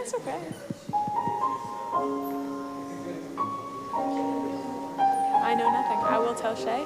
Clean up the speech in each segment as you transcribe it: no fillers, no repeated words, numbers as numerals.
That's okay. I know nothing. I will tell Shay.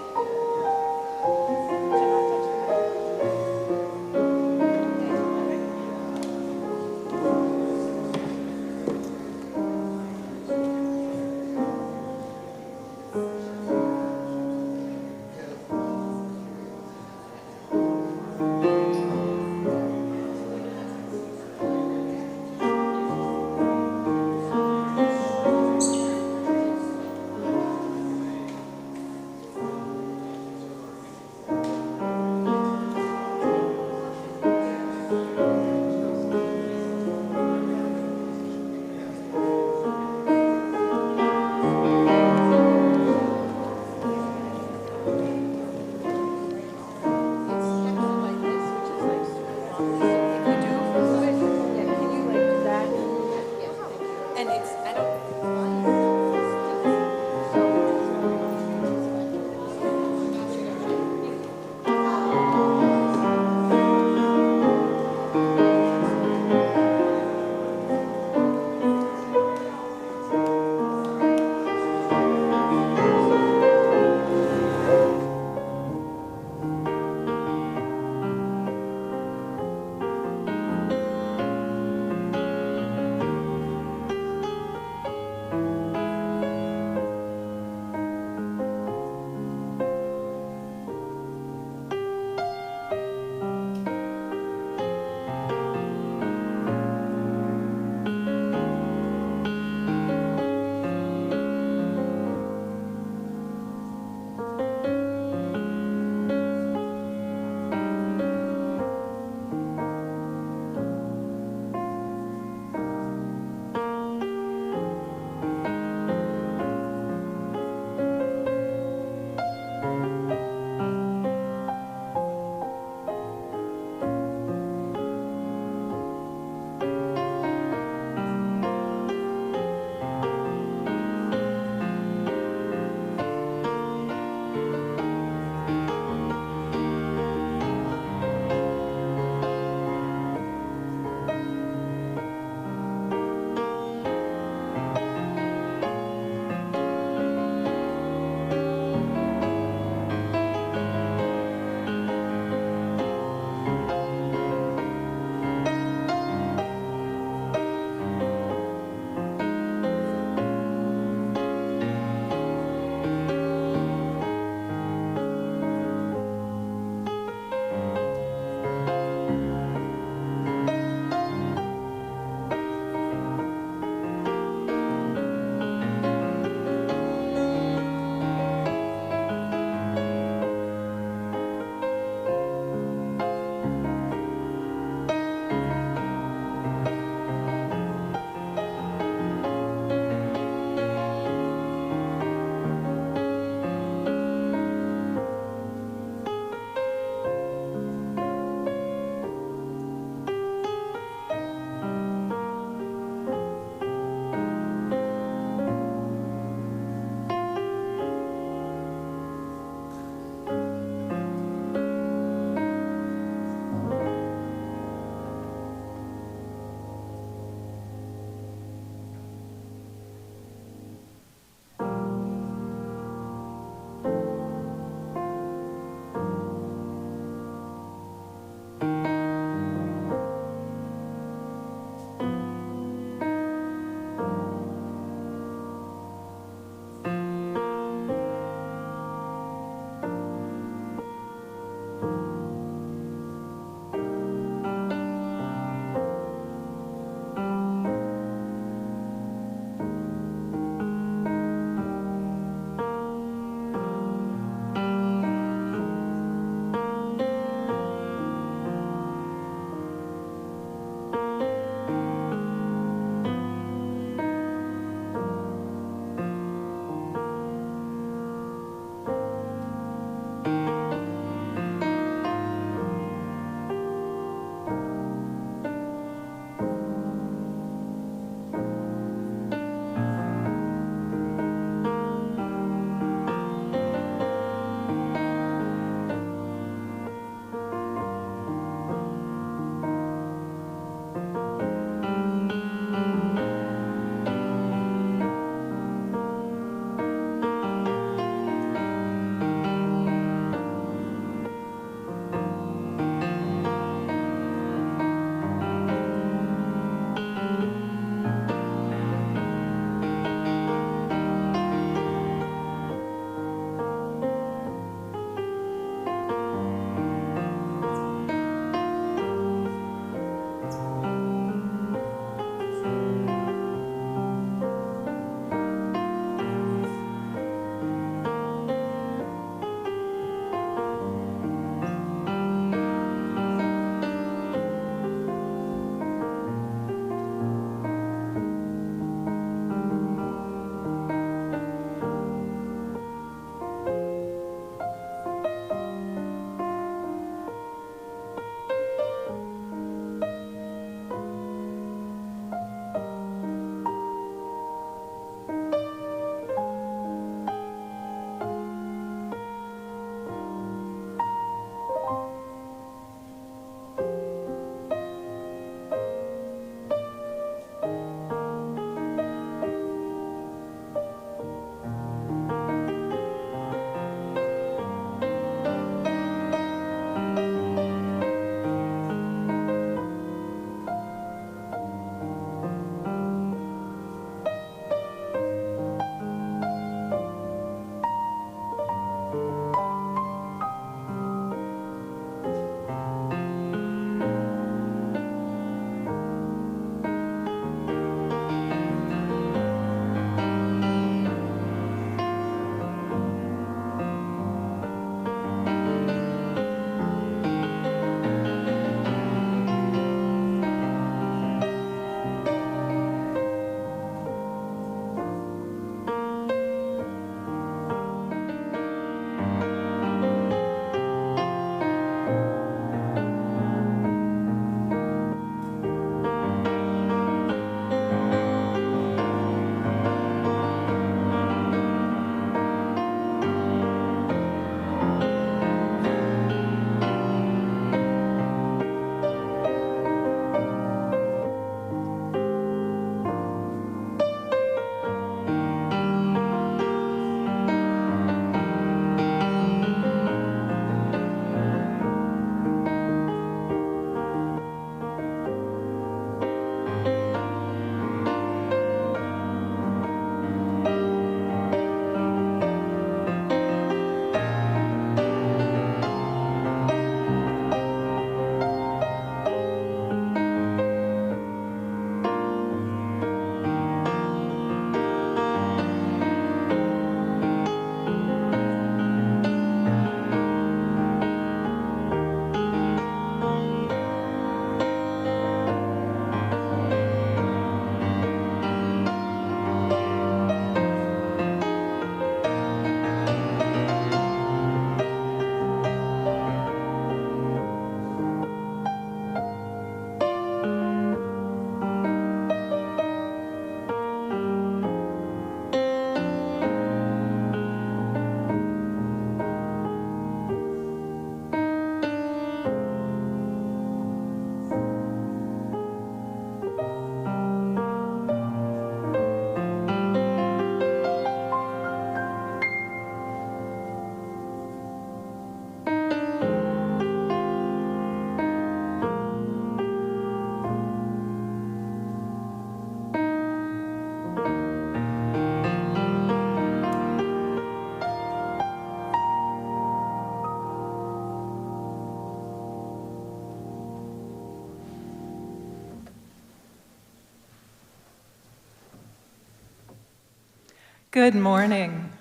Good morning.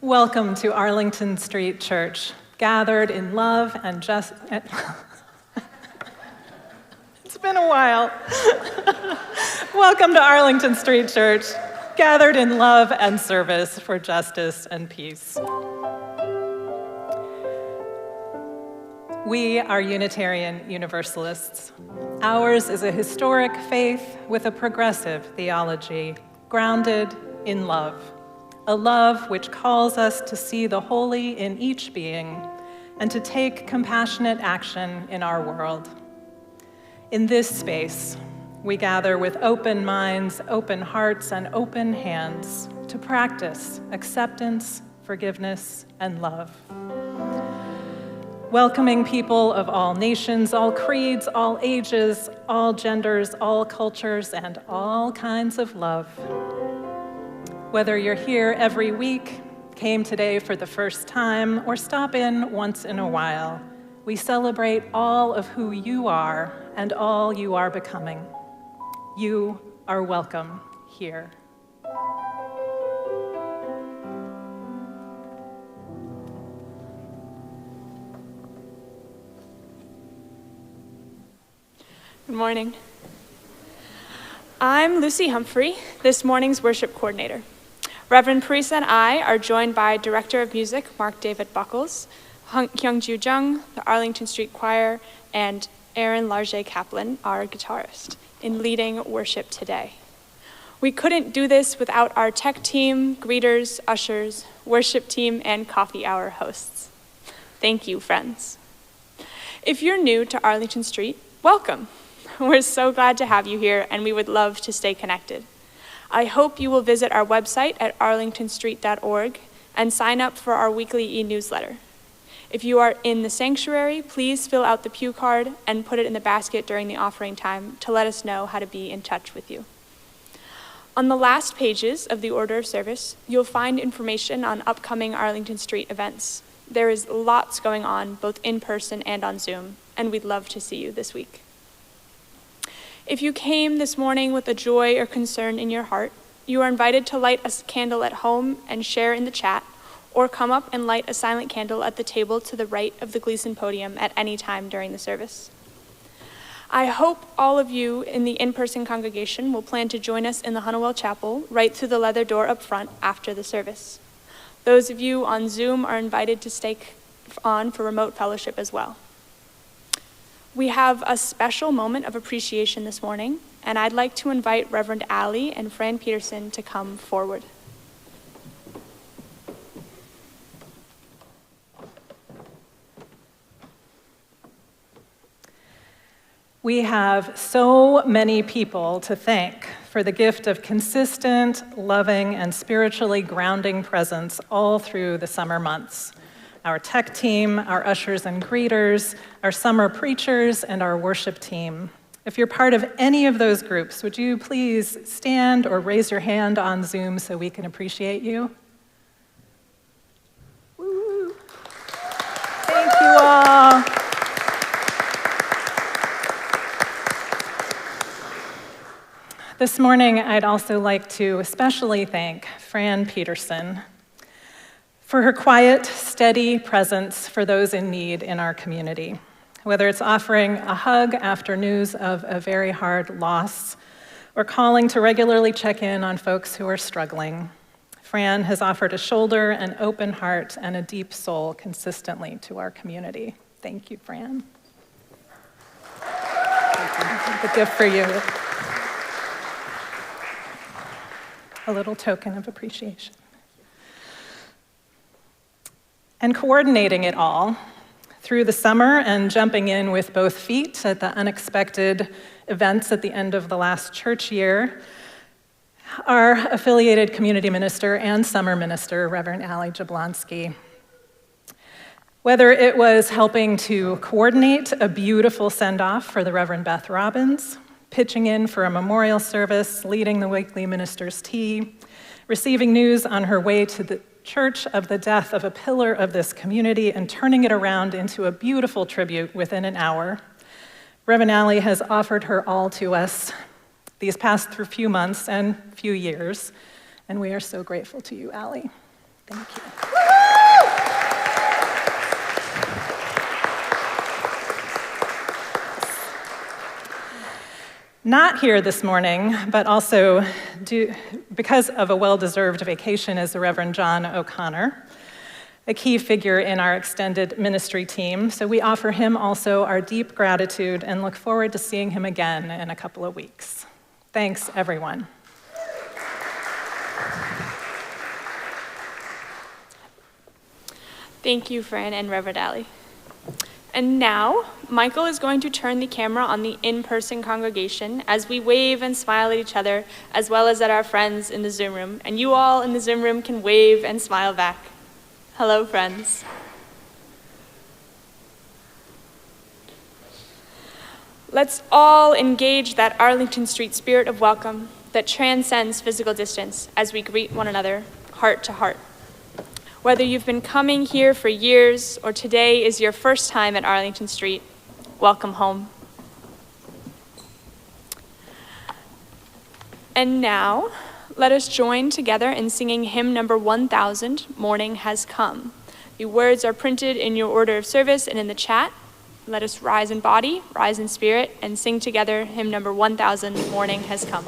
Welcome to Arlington Street Church, gathered in love and just... It's been a while. Welcome to Arlington Street Church, gathered in love and service for justice and peace. We are Unitarian Universalists. Ours is a historic faith with a progressive theology, grounded in love, a love which calls us to see the holy in each being and to take compassionate action in our world. In this space, we gather with open minds, open hearts, and open hands to practice acceptance, forgiveness, and love. Welcoming people of all nations, all creeds, all ages, all genders, all cultures, and all kinds of love. Whether you're here every week, came today for the first time, or stop in once in a while, we celebrate all of who you are and all you are becoming. You are welcome here. Good morning. I'm Lucy Humphrey, this morning's worship coordinator. Reverend Parisa and I are joined by Director of Music, Mark David Buckles, Hyungju Jung, the Arlington Street Choir, and Aaron Large Kaplan, our guitarist, in leading worship today. We couldn't do this without our tech team, greeters, ushers, worship team, and coffee hour hosts. Thank you, friends. If you're new to Arlington Street, welcome. We're so glad to have you here, and we would love to stay connected. I hope you will visit our website at arlingtonstreet.org and sign up for our weekly e-newsletter. If you are in the sanctuary, please fill out the pew card and put it in the basket during the offering time to let us know how to be in touch with you. On the last pages of the order of service, you'll find information on upcoming Arlington Street events. There is lots going on, both in person and on Zoom, and we'd love to see you this week. If you came this morning with a joy or concern in your heart, you are invited to light a candle at home and share in the chat, or come up and light a silent candle at the table to the right of the Gleason podium at any time during the service. I hope all of you in the in-person congregation will plan to join us in the Hunnewell Chapel right through the leather door up front after the service. Those of you on Zoom are invited to stay on for remote fellowship as well. We have a special moment of appreciation this morning, and I'd like to invite Reverend Allie and Fran Peterson to come forward. We have so many people to thank for the gift of consistent, loving, and spiritually grounding presence all through the summer months. Our tech team, our ushers and greeters, our summer preachers, and our worship team. If you're part of any of those groups, would you please stand or raise your hand on Zoom so we can appreciate you? Woo. Thank you all. This morning, I'd also like to especially thank Fran Peterson for her quiet, steady presence for those in need in our community. Whether it's offering a hug after news of a very hard loss, or calling to regularly check in on folks who are struggling, Fran has offered a shoulder, an open heart, and a deep soul consistently to our community. Thank you, Fran. The gift for you. A little token of appreciation. And coordinating it all through the summer and jumping in with both feet at the unexpected events at the end of the last church year, our affiliated community minister and summer minister, Reverend Allie Jablonski. Whether it was helping to coordinate a beautiful send-off for the Reverend Beth Robbins, pitching in for a memorial service, leading the weekly minister's tea, receiving news on her way to the church of the death of a pillar of this community and turning it around into a beautiful tribute within an hour, Reverend Allie has offered her all to us these past few months and few years, And we are so grateful to you, Allie. Thank you. Not here this morning, but also because of a well-deserved vacation, is the Reverend John O'Connor, a key figure in our extended ministry team. So we offer him also our deep gratitude and look forward to seeing him again in a couple of weeks. Thanks, everyone. Thank you, Fran and Reverend Allie. And now, Michael is going to turn the camera on the in-person congregation as we wave and smile at each other, as well as at our friends in the Zoom room. And you all in the Zoom room can wave and smile back. Hello, friends. Let's all engage that Arlington Street spirit of welcome that transcends physical distance as we greet one another, heart to heart. Whether you've been coming here for years or today is your first time at Arlington Street, welcome home. And now, let us join together in singing hymn number 1000, Morning Has Come. The words are printed in your order of service and in the chat. Let us rise in body, rise in spirit, and sing together hymn number 1000, Morning Has Come.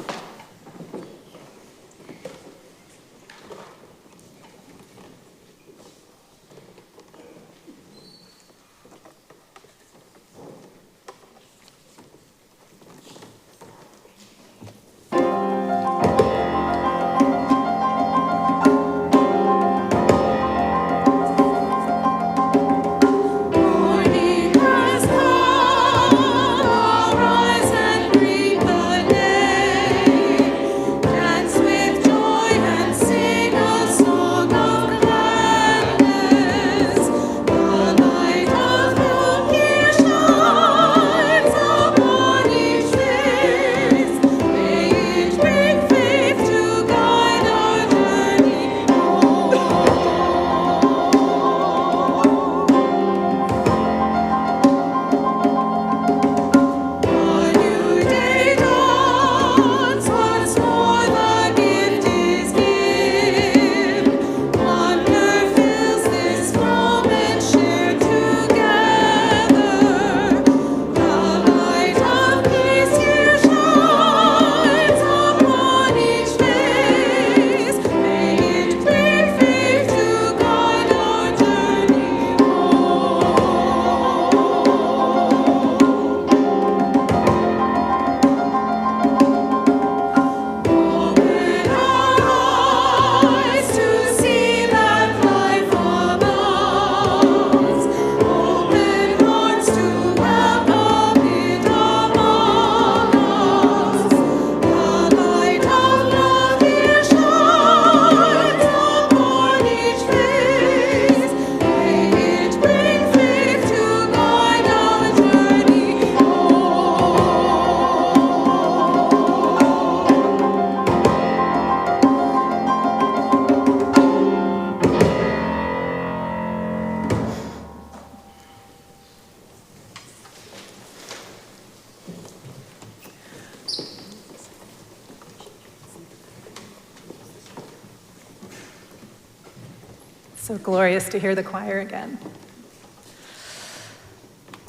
So glorious to hear the choir again.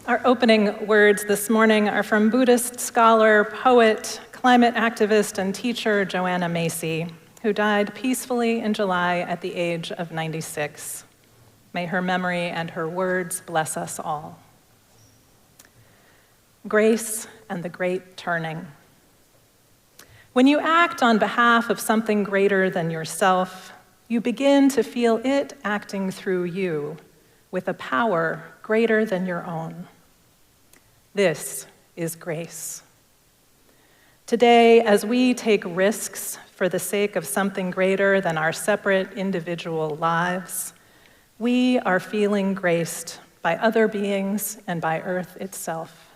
Our opening words this morning are from Buddhist scholar, poet, climate activist, and teacher Joanna Macy, who died peacefully in July at the age of 96. May her memory and her words bless us all. Grace and the Great Turning. When you act on behalf of something greater than yourself, you begin to feel it acting through you with a power greater than your own. This is grace. Today, as we take risks for the sake of something greater than our separate individual lives, we are feeling graced by other beings and by Earth itself.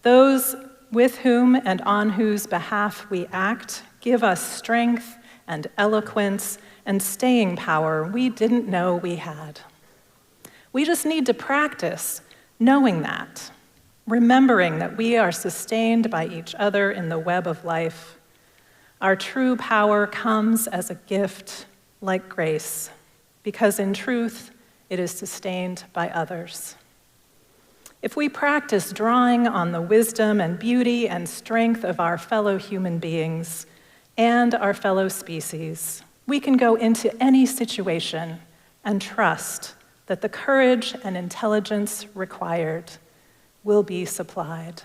Those with whom and on whose behalf we act give us strength and eloquence and staying power we didn't know we had. We just need to practice knowing that, remembering that we are sustained by each other in the web of life, Our true power comes as a gift like grace, because in truth, it is sustained by others. If we practice drawing on the wisdom and beauty and strength of our fellow human beings and our fellow species, we can go into any situation and trust that the courage and intelligence required will be supplied.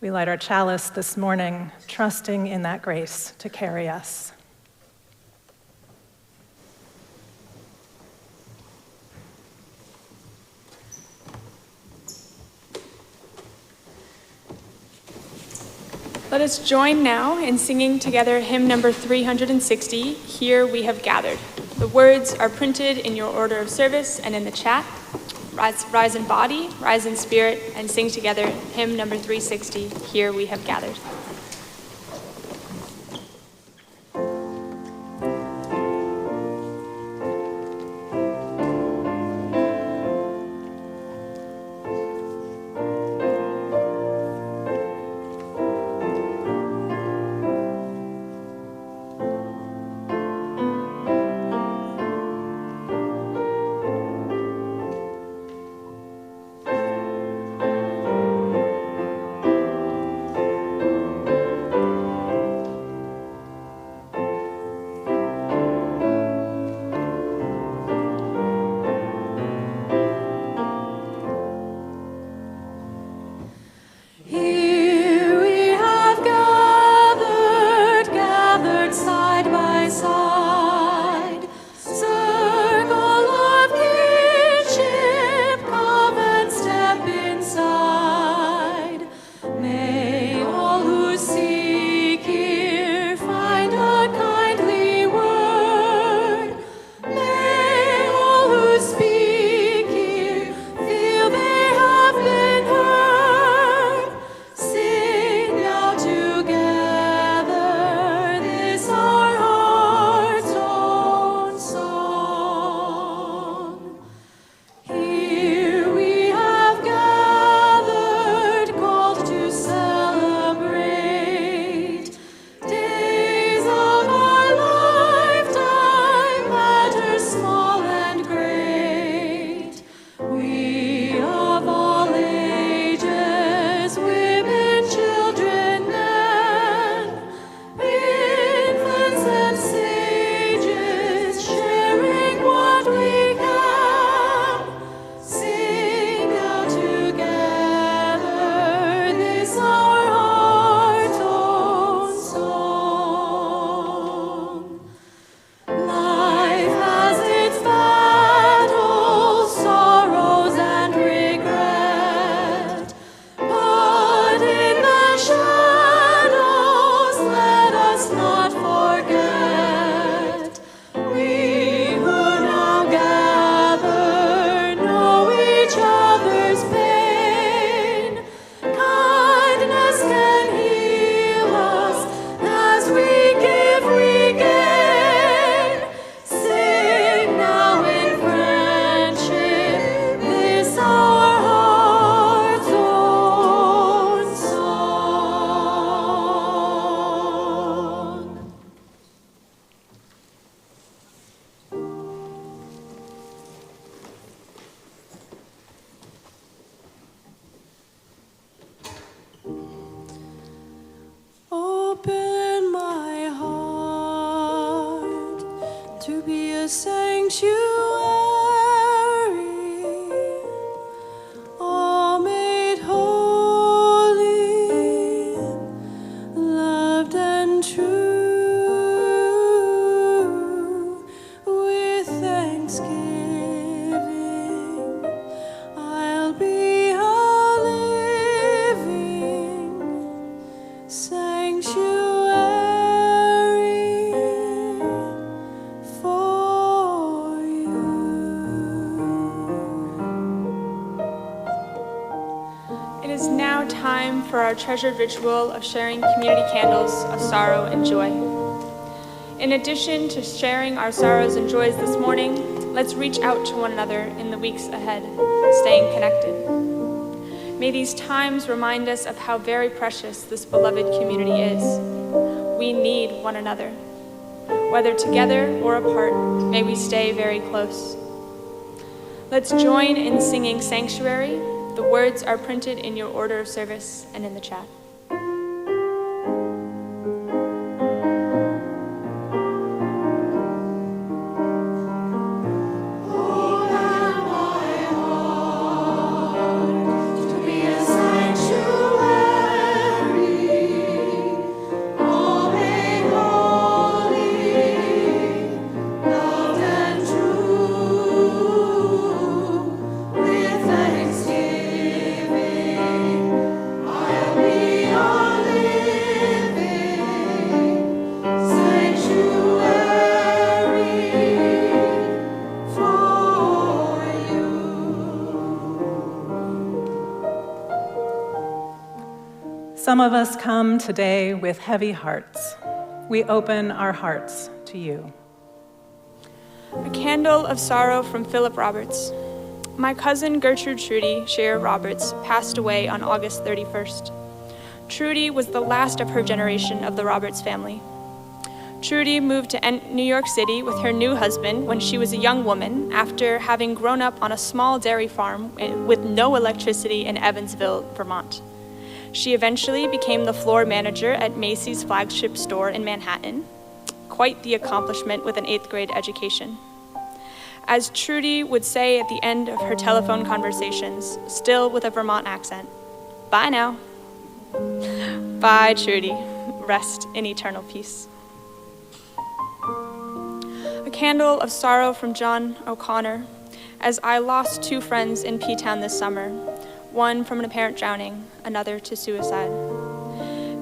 We light our chalice this morning, trusting in that grace to carry us. Let us join now in singing together hymn number 360, Here We Have Gathered. The words are printed in your order of service and in the chat. Rise in body, rise in spirit, and sing together hymn number 360, Here We Have Gathered. For our treasured ritual of sharing community candles of sorrow and joy. In addition to sharing our sorrows and joys this morning, let's reach out to one another in the weeks ahead, staying connected. May these times remind us of how very precious this beloved community is. We need one another. Whether together or apart, may we stay very close. Let's join in singing Sanctuary. The words are printed in your order of service and in the chat. Some of us come today with heavy hearts. We open our hearts to you. A candle of sorrow from Philip Roberts. My cousin Gertrude Trudy Scheer Roberts passed away on August 31st. Trudy was the last of her generation of the Roberts family. Trudy moved to New York City with her new husband when she was a young woman after having grown up on a small dairy farm with no electricity in Evansville, Vermont. She eventually became the floor manager at Macy's flagship store in Manhattan. Quite the accomplishment with an 8th grade education. As Trudy would say at the end of her telephone conversations, still with a Vermont accent, "Bye now." Bye, Trudy. Rest in eternal peace. A candle of sorrow from John O'Connor, as I lost 2 friends in P-Town this summer, one from an apparent drowning, another to suicide.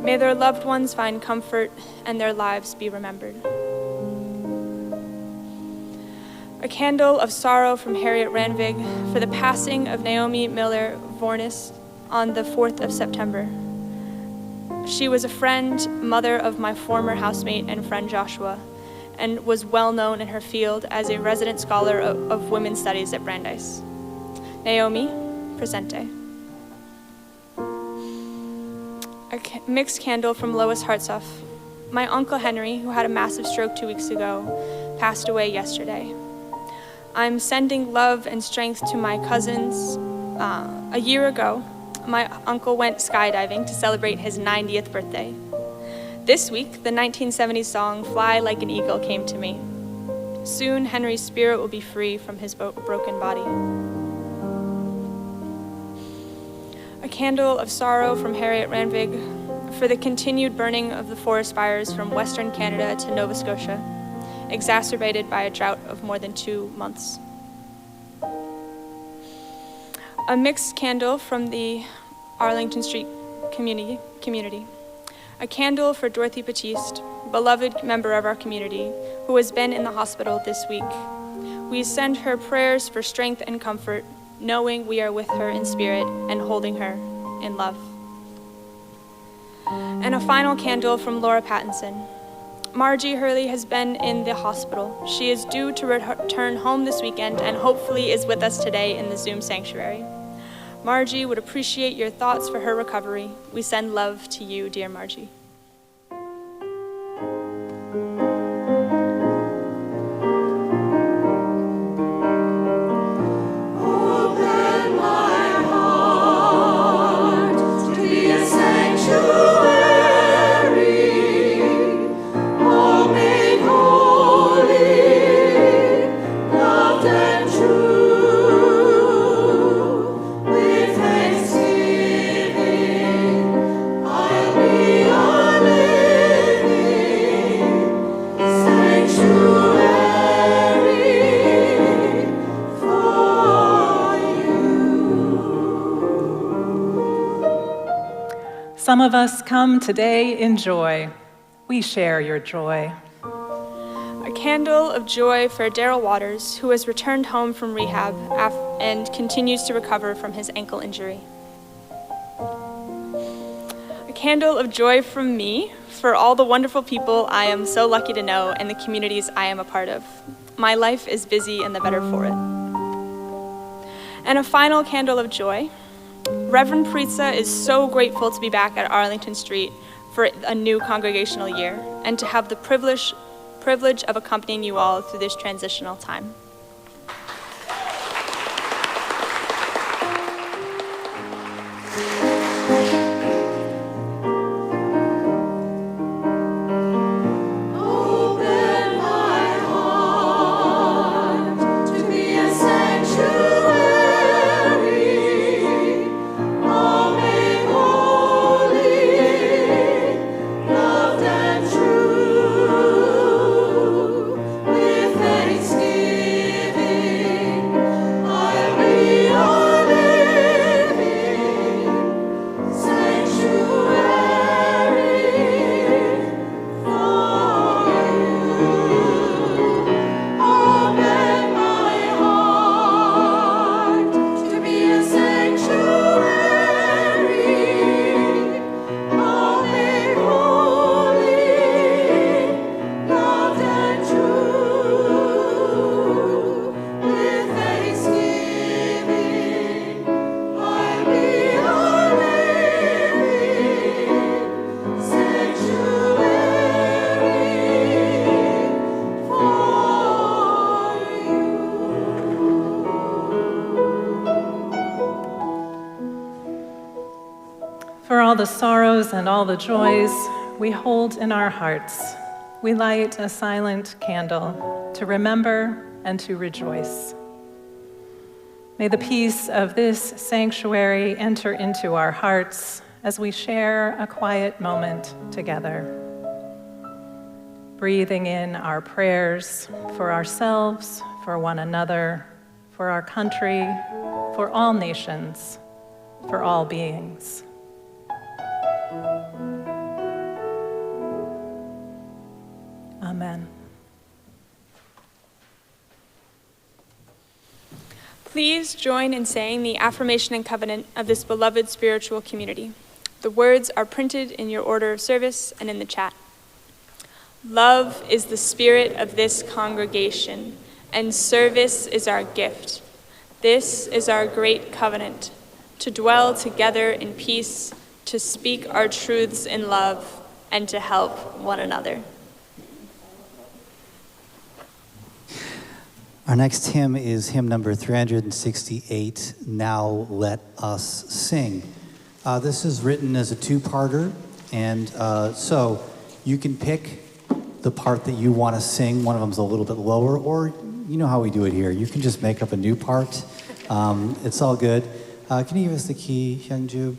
May their loved ones find comfort and their lives be remembered. A candle of sorrow from Harriet Ranvig for the passing of Naomi Miller Vornis on the 4th of September. She was a friend, mother of my former housemate and friend Joshua, and was well known in her field as a resident scholar of women's studies at Brandeis. Naomi, presente. A mixed candle from Lois Hartsoff. My Uncle Henry, who had a massive stroke 2 weeks ago, passed away yesterday. I'm sending love and strength to my cousins. A year ago, my uncle went skydiving to celebrate his 90th birthday. This week, the 1970s song Fly Like an Eagle came to me. Soon, Henry's spirit will be free from his broken body. A candle of sorrow from Harriet Ranvig for the continued burning of the forest fires from Western Canada to Nova Scotia, exacerbated by a drought of more than 2 months. A mixed candle from the Arlington Street community. A candle for Dorothy Batiste, beloved member of our community, who has been in the hospital this week. We send her prayers for strength and comfort, knowing we are with her in spirit and holding her in love. And a final candle from Laura Pattinson. Margie Hurley has been in the hospital. She is due to return home this weekend and hopefully is with us today in the Zoom sanctuary. Margie would appreciate your thoughts for her recovery. We send love to you, dear Margie. Some of us come today in joy. We share your joy. A candle of joy for Daryl Waters, who has returned home from rehab and continues to recover from his ankle injury. A candle of joy from me for all the wonderful people I am so lucky to know and the communities I am a part of. My life is busy and the better for it. And a final candle of joy Reverend Pritza is so grateful to be back at Arlington Street for a new congregational year and to have the privilege of accompanying you all through this transitional time. All the sorrows and all the joys we hold in our hearts, we light a silent candle to remember and to rejoice. May the peace of this sanctuary enter into our hearts as we share a quiet moment together, breathing in our prayers for ourselves, for one another, for our country, for all nations, for all beings. Amen. Please join in saying the affirmation and covenant of this beloved spiritual community. The words are printed in your order of service and in the chat. Love is the spirit of this congregation, and service is our gift. This is our great covenant, to dwell together in peace, to speak our truths in love, and to help one another. Our next hymn is hymn number 368, Now Let Us Sing. This is written as a two-parter, and so you can pick the part that you want to sing. One of them's a little bit lower, or you know how we do it here. You can just make up a new part. It's all good. Can you give us the key, Hyungju?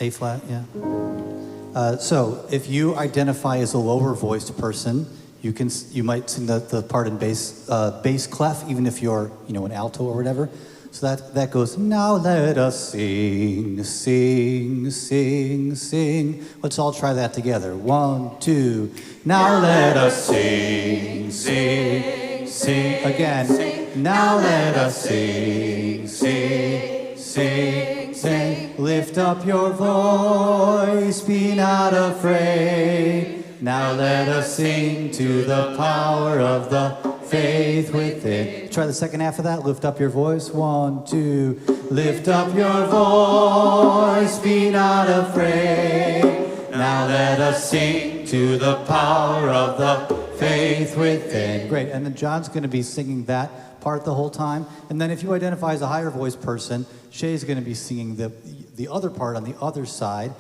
A flat, yeah. So if you identify as a lower voiced person, you might sing the part in bass clef, even if you're an alto or whatever. So that goes, now let us sing, sing, sing, sing. Let's all try that together. 1, 2. Now let us sing, sing, sing. Again. Now let us sing, sing, sing, sing. Lift up your voice, be not afraid. Now let us sing to the power of the faith within. Try the second half of that. Lift up your voice. 1, 2. Lift up your voice, be not afraid. Now let us sing to the power of the faith within. Great. And then John's going to be singing that part the whole time. And then if you identify as a higher voice person, Shay's going to be singing the other part on the other side.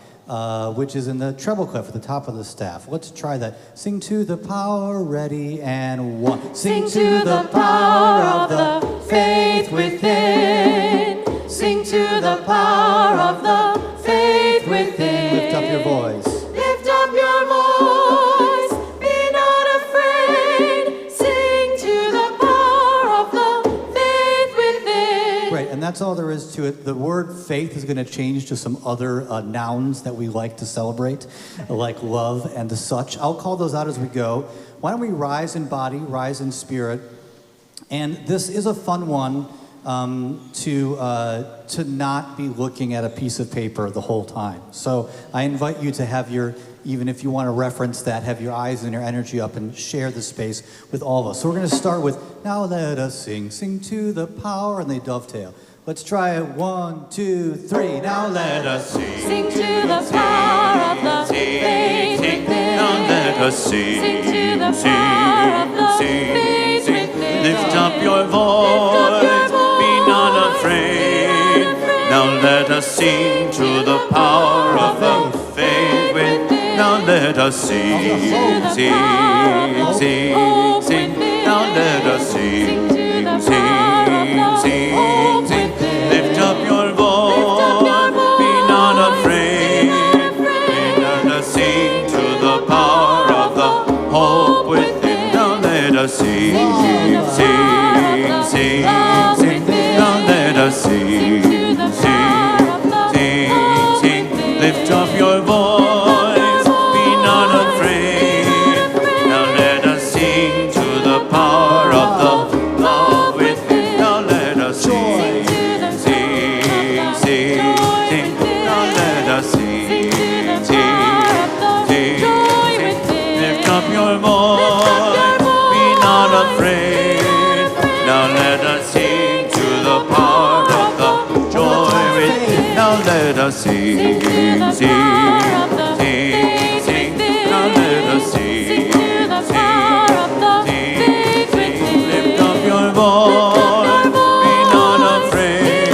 Which is in the treble clef at the top of the staff. Let's try that. Sing to the power, ready, and 1. Sing to the power of the faith within. Sing to the power of the faith within. Lift up your voice. Lift up your voice, be not afraid. Sing to the power of the faith within. Great, and that's all there is to it. The word faith is going to change to some other nouns that we like to celebrate, like love and the such. I'll call those out as we go. Why don't we rise in body, rise in spirit? And this is a fun one to not be looking at a piece of paper the whole time. So I invite you to have your even if you want to reference that, have your eyes and your energy up and share the space with all of us. So we're going to start with, now let us sing, sing to the power, and they dovetail. Let's try it, 1, 2, 3, now let us sing. Sing to the power of the faith within. Now let us sing. Sing to the power of the faith within. Lift up your voice, be not afraid. Now let us sing to the power of the faith within. Now let us sing, sing, sing, sing. Now let us sing, sing, sing, sing. Lift up your voice, be not afraid. Let us sing to the power of the hope within. Now let us sing, sing, sing, sing. Now let us sing, sing, sing, sing. Lift up your voice, be not afraid. Now let us sing to the power of the love within. Now let us sing, sing, sing, sing. Now let us sing, sing, sing, sing. Lift up your voice, be not afraid. Now let us sing to the power of the joy within. Now let us sing, sing, sing, sing. Now let us sing, sing, sing, sing. Lift up your voice, be not afraid.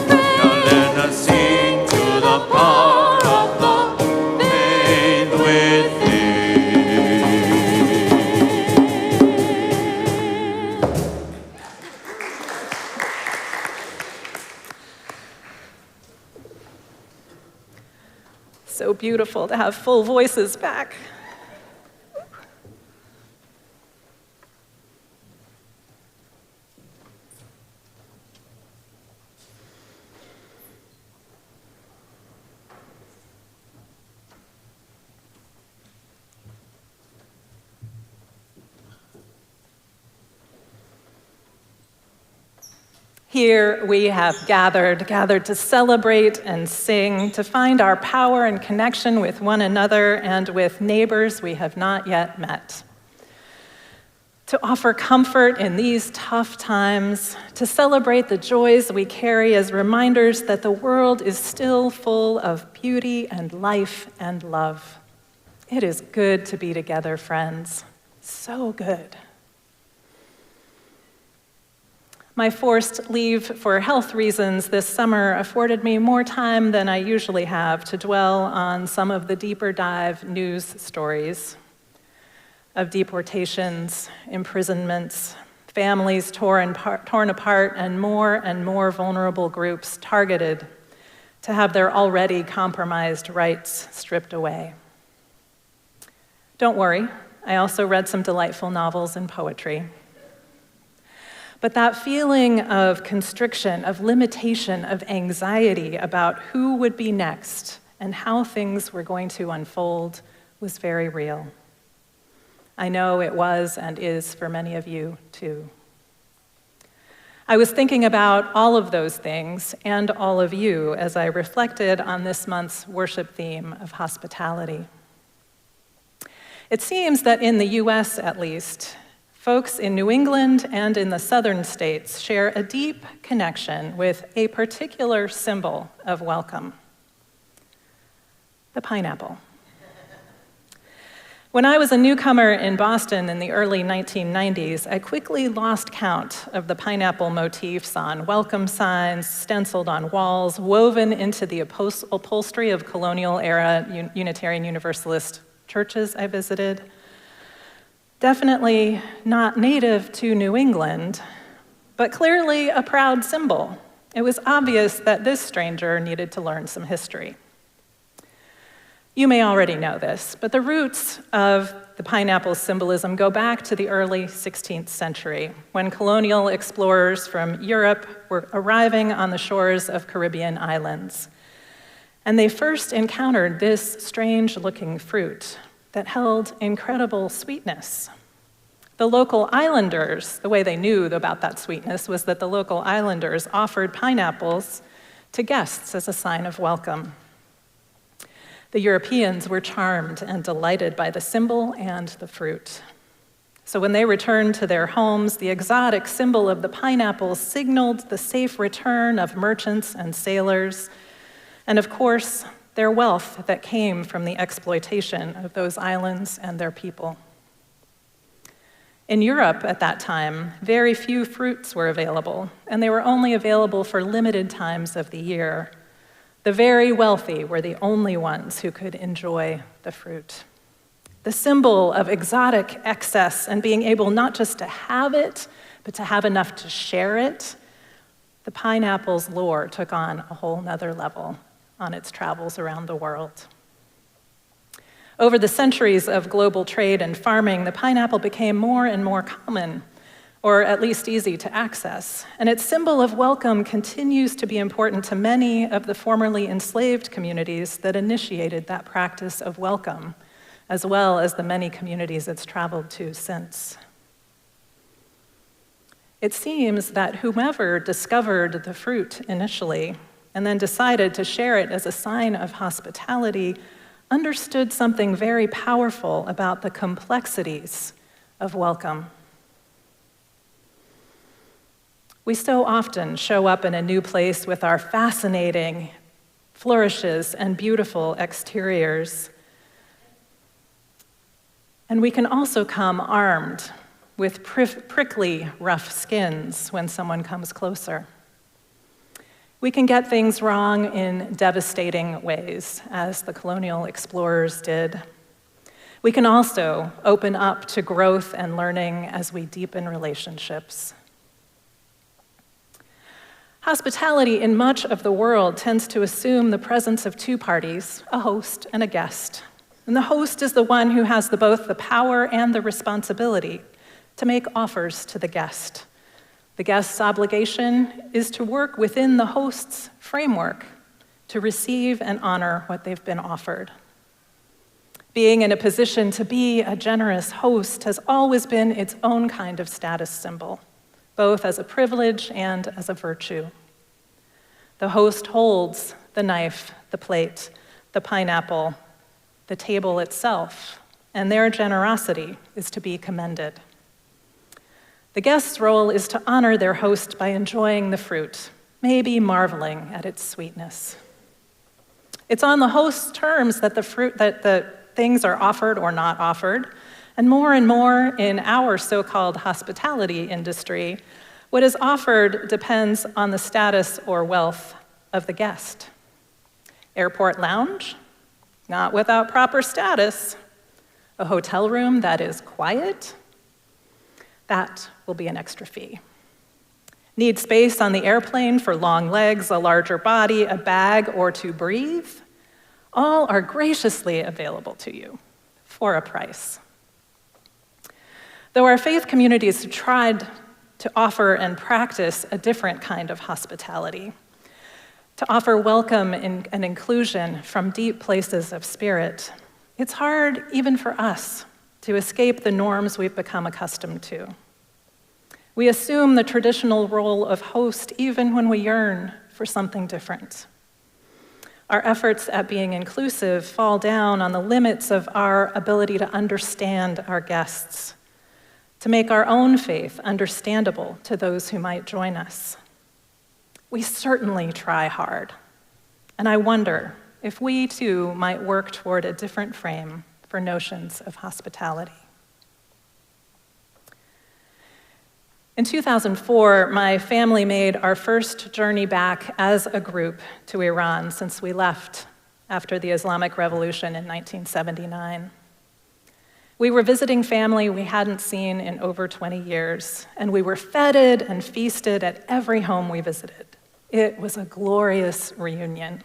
Now let us sing to the power of the faith within. So beautiful to have full voices back. Here we have gathered to celebrate and sing, to find our power and connection with one another and with neighbors we have not yet met. To offer comfort in these tough times, to celebrate the joys we carry as reminders that the world is still full of beauty and life and love. It is good to be together, friends. So good. My forced leave for health reasons this summer afforded me more time than I usually have to dwell on some of the deeper dive news stories of deportations, imprisonments, families torn apart, and more vulnerable groups targeted to have their already compromised rights stripped away. Don't worry, I also read some delightful novels and poetry. But that feeling of constriction, of limitation, of anxiety about who would be next and how things were going to unfold was very real. I know it was and is for many of you too. I was thinking about all of those things and all of you as I reflected on this month's worship theme of hospitality. It seems that in the US, at least, folks in New England and in the southern states share a deep connection with a particular symbol of welcome: the pineapple. When I was a newcomer in Boston in the early 1990s, I quickly lost count of the pineapple motifs on welcome signs, stenciled on walls, woven into the upholstery of colonial-era Unitarian Universalist churches I visited. Definitely not native to New England, but clearly a proud symbol. It was obvious that this stranger needed to learn some history. You may already know this, but the roots of the pineapple symbolism go back to the early 16th century, when colonial explorers from Europe were arriving on the shores of Caribbean islands. And they first encountered this strange-looking fruit that held incredible sweetness. The local islanders, the way they knew about that sweetness was that the local islanders offered pineapples to guests as a sign of welcome. The Europeans were charmed and delighted by the symbol and the fruit. So when they returned to their homes, the exotic symbol of the pineapple signaled the safe return of merchants and sailors, and of course, their wealth that came from the exploitation of those islands and their people. In Europe at that time, very few fruits were available, and they were only available for limited times of the year. The very wealthy were the only ones who could enjoy the fruit. The symbol of exotic excess and being able not just to have it, but to have enough to share it, the pineapple's lore took on a whole nother level on its travels around the world. Over the centuries of global trade and farming, the pineapple became more and more common, or at least easy to access, and its symbol of welcome continues to be important to many of the formerly enslaved communities that initiated that practice of welcome, as well as the many communities it's traveled to since. It seems that whomever discovered the fruit initially and then decided to share it as a sign of hospitality understood something very powerful about the complexities of welcome. We so often show up in a new place with our fascinating flourishes and beautiful exteriors. And we can also come armed with prickly, rough skins when someone comes closer. We can get things wrong in devastating ways, as the colonial explorers did. We can also open up to growth and learning as we deepen relationships. Hospitality in much of the world tends to assume the presence of two parties, a host and a guest. And the host is the one who has both the power and the responsibility to make offers to the guest. The guest's obligation is to work within the host's framework to receive and honor what they've been offered. Being in a position to be a generous host has always been its own kind of status symbol, both as a privilege and as a virtue. The host holds the knife, the plate, the pineapple, the table itself, and their generosity is to be commended. The guest's role is to honor their host by enjoying the fruit, maybe marveling at its sweetness. It's on the host's terms that the things are offered or not offered, and more in our so-called hospitality industry, what is offered depends on the status or wealth of the guest. Airport lounge? Not without proper status. A hotel room that is quiet? That will be an extra fee. Need space on the airplane for long legs, a larger body, a bag, or to breathe? All are graciously available to you for a price. Though our faith communities have tried to offer and practice a different kind of hospitality, to offer welcome and inclusion from deep places of spirit, it's hard even for us to escape the norms we've become accustomed to. We assume the traditional role of host even when we yearn for something different. Our efforts at being inclusive fall down on the limits of our ability to understand our guests, to make our own faith understandable to those who might join us. We certainly try hard, and I wonder if we too might work toward a different frame for notions of hospitality. In 2004, my family made our first journey back as a group to Iran since we left after the Islamic Revolution in 1979. We were visiting family we hadn't seen in over 20 years, and we were feted and feasted at every home we visited. It was a glorious reunion.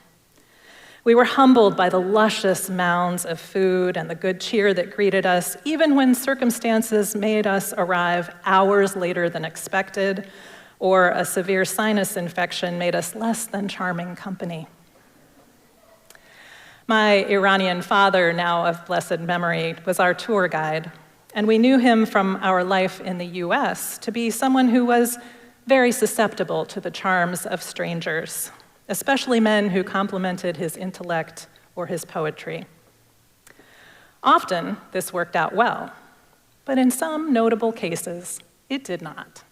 We were humbled by the luscious mounds of food and the good cheer that greeted us, even when circumstances made us arrive hours later than expected, or a severe sinus infection made us less than charming company. My Iranian father, now of blessed memory, was our tour guide, and we knew him from our life in the US to be someone who was very susceptible to the charms of strangers, especially men who complimented his intellect or his poetry. Often, this worked out well, but in some notable cases, it did not.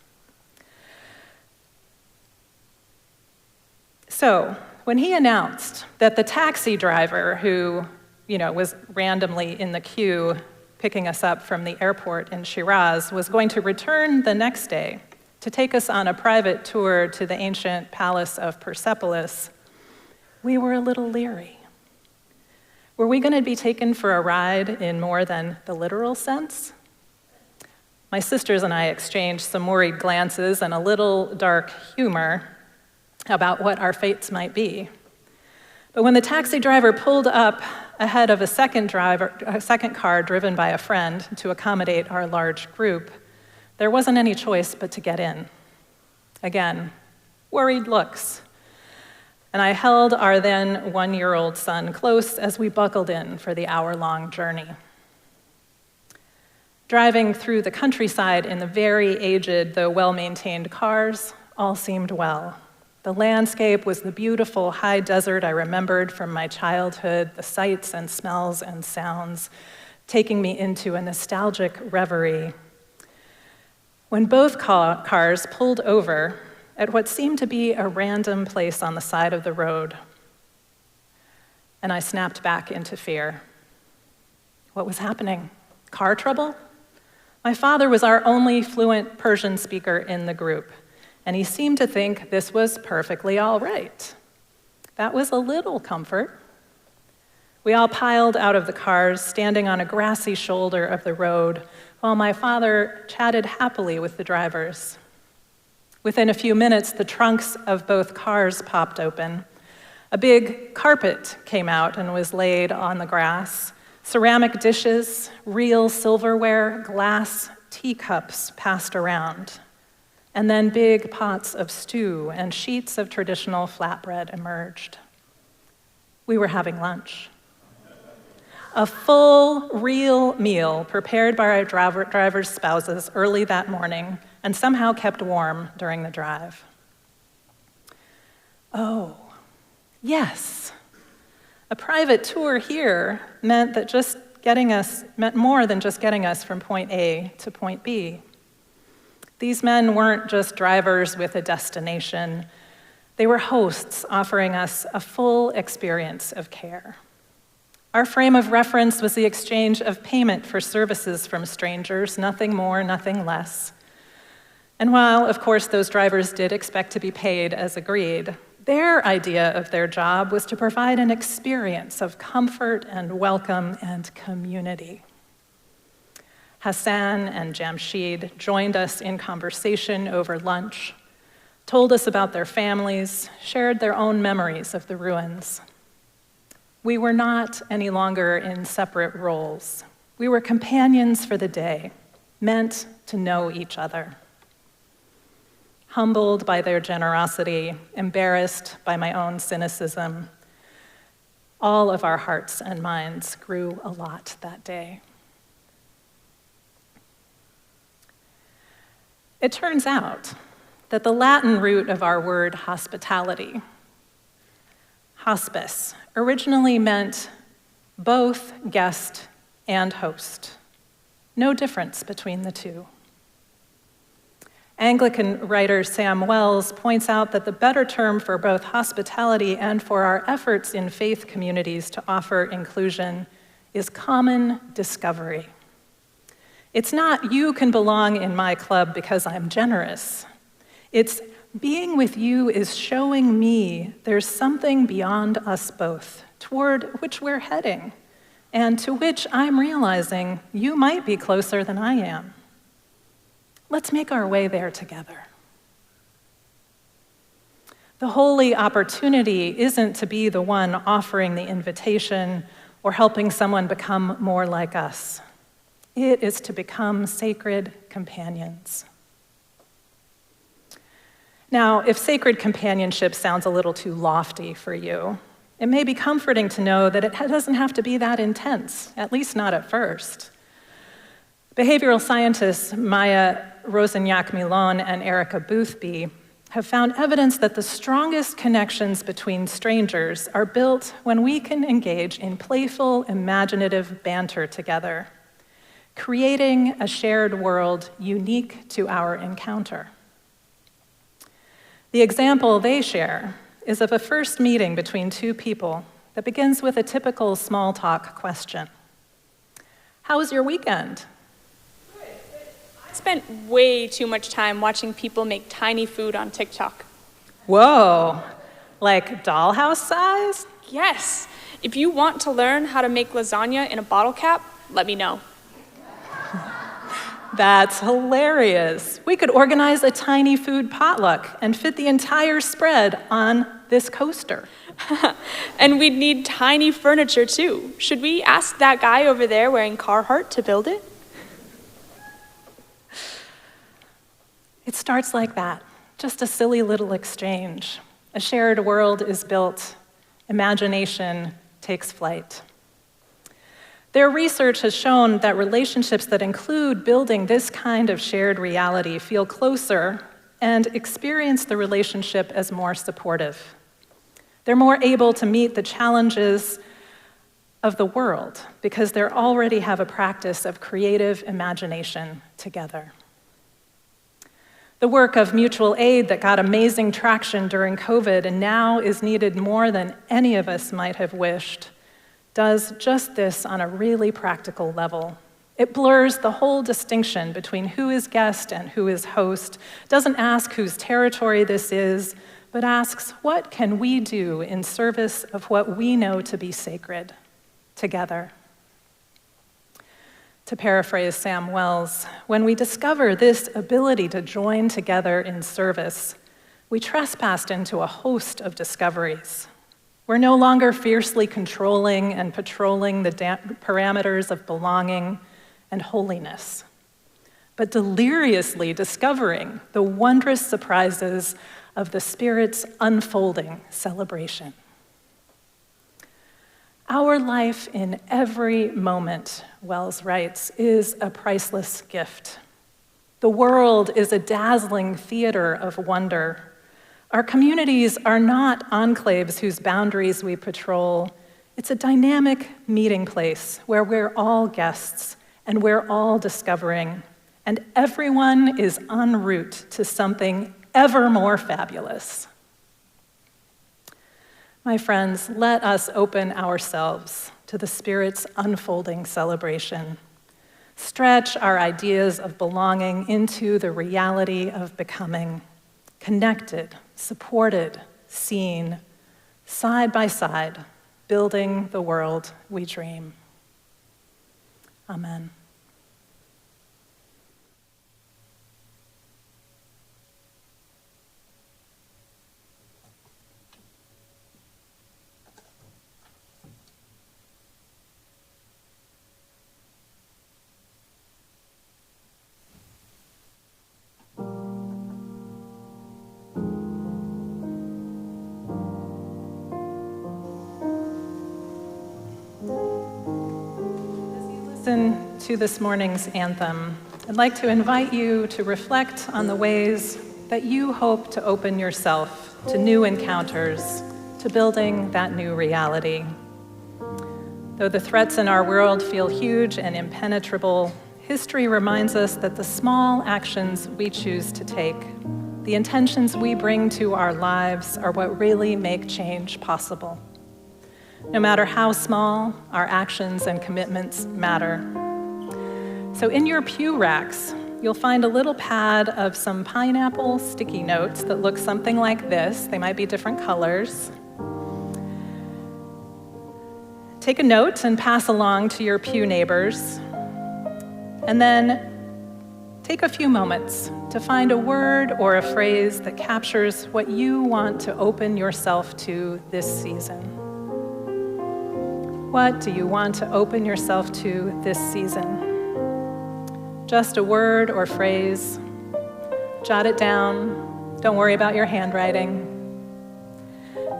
So, when he announced that the taxi driver who, was randomly in the queue picking us up from the airport in Shiraz was going to return the next day to take us on a private tour to the ancient palace of Persepolis, we were a little leery. Were we going to be taken for a ride in more than the literal sense? My sisters and I exchanged some worried glances and a little dark humor about what our fates might be. But when the taxi driver pulled up ahead of a second car driven by a friend to accommodate our large group, there wasn't any choice but to get in. Again, worried looks. And I held our then one-year-old son close as we buckled in for the hour-long journey. Driving through the countryside in the very aged, though well-maintained cars, all seemed well. The landscape was the beautiful high desert I remembered from my childhood, the sights and smells and sounds, taking me into a nostalgic reverie. When both cars pulled over at what seemed to be a random place on the side of the road, and I snapped back into fear. What was happening? Car trouble? My father was our only fluent Persian speaker in the group, and he seemed to think this was perfectly all right. That was a little comfort. We all piled out of the cars, standing on a grassy shoulder of the road, while my father chatted happily with the drivers. Within a few minutes, the trunks of both cars popped open. A big carpet came out and was laid on the grass. Ceramic dishes, real silverware, glass teacups passed around. And then big pots of stew and sheets of traditional flatbread emerged. We were having lunch. A full, real meal prepared by our driver's spouses early that morning and somehow kept warm during the drive. Oh, yes. A private tour here meant more than just getting us from point A to point B. These men weren't just drivers with a destination. They were hosts offering us a full experience of care. Our frame of reference was the exchange of payment for services from strangers, nothing more, nothing less. And while, of course, those drivers did expect to be paid as agreed, their idea of their job was to provide an experience of comfort and welcome and community. Hassan and Jamshid joined us in conversation over lunch, told us about their families, shared their own memories of the ruins. We were not any longer in separate roles. We were companions for the day, meant to know each other. Humbled by their generosity, embarrassed by my own cynicism, all of our hearts and minds grew a lot that day. It turns out that the Latin root of our word hospitality, hospice, originally meant both guest and host. No difference between the two. Anglican writer Sam Wells points out that the better term for both hospitality and for our efforts in faith communities to offer inclusion is common discovery. It's not, you can belong in my club because I'm generous. It's, being with you is showing me there's something beyond us both, toward which we're heading, and to which I'm realizing you might be closer than I am. Let's make our way there together. The holy opportunity isn't to be the one offering the invitation or helping someone become more like us. It is to become sacred companions. Now, if sacred companionship sounds a little too lofty for you, it may be comforting to know that it doesn't have to be that intense, at least not at first. Behavioral scientists Maya Rosenyak-Milon and Erica Boothby have found evidence that the strongest connections between strangers are built when we can engage in playful, imaginative banter together, creating a shared world unique to our encounter. The example they share is of a first meeting between two people that begins with a typical small talk question. How was your weekend? I spent way too much time watching people make tiny food on TikTok. Whoa, like dollhouse size? Yes, if you want to learn how to make lasagna in a bottle cap, let me know. That's hilarious. We could organize a tiny food potluck and fit the entire spread on this coaster. And we'd need tiny furniture too. Should we ask that guy over there wearing Carhartt to build it? It starts like that, just a silly little exchange. A shared world is built. Imagination takes flight. Their research has shown that relationships that include building this kind of shared reality feel closer and experience the relationship as more supportive. They're more able to meet the challenges of the world because they already have a practice of creative imagination together. The work of mutual aid that got amazing traction during COVID and now is needed more than any of us might have wished does just this on a really practical level. It blurs the whole distinction between who is guest and who is host, doesn't ask whose territory this is, but asks, what can we do in service of what we know to be sacred together? To paraphrase Sam Wells, when we discover this ability to join together in service, we trespassed into a host of discoveries. We're no longer fiercely controlling and patrolling the parameters of belonging and holiness, but deliriously discovering the wondrous surprises of the Spirit's unfolding celebration. Our life in every moment, Wells writes, is a priceless gift. The world is a dazzling theater of wonder. Our communities are not enclaves whose boundaries we patrol. It's a dynamic meeting place where we're all guests and we're all discovering, and everyone is en route to something ever more fabulous. My friends, let us open ourselves to the Spirit's unfolding celebration. Stretch our ideas of belonging into the reality of becoming, connected, supported, seen, side by side, building the world we dream. Amen. Listen to this morning's anthem. I'd like to invite you to reflect on the ways that you hope to open yourself to new encounters, to building that new reality. Though the threats in our world feel huge and impenetrable, history reminds us that the small actions we choose to take, the intentions we bring to our lives, are what really make change possible. No matter how small, our actions and commitments matter. So in your pew racks, you'll find a little pad of some pineapple sticky notes that look something like this. They might be different colors. Take a note and pass along to your pew neighbors. And then take a few moments to find a word or a phrase that captures what you want to open yourself to this season. What do you want to open yourself to this season? Just a word or phrase. Jot it down. Don't worry about your handwriting.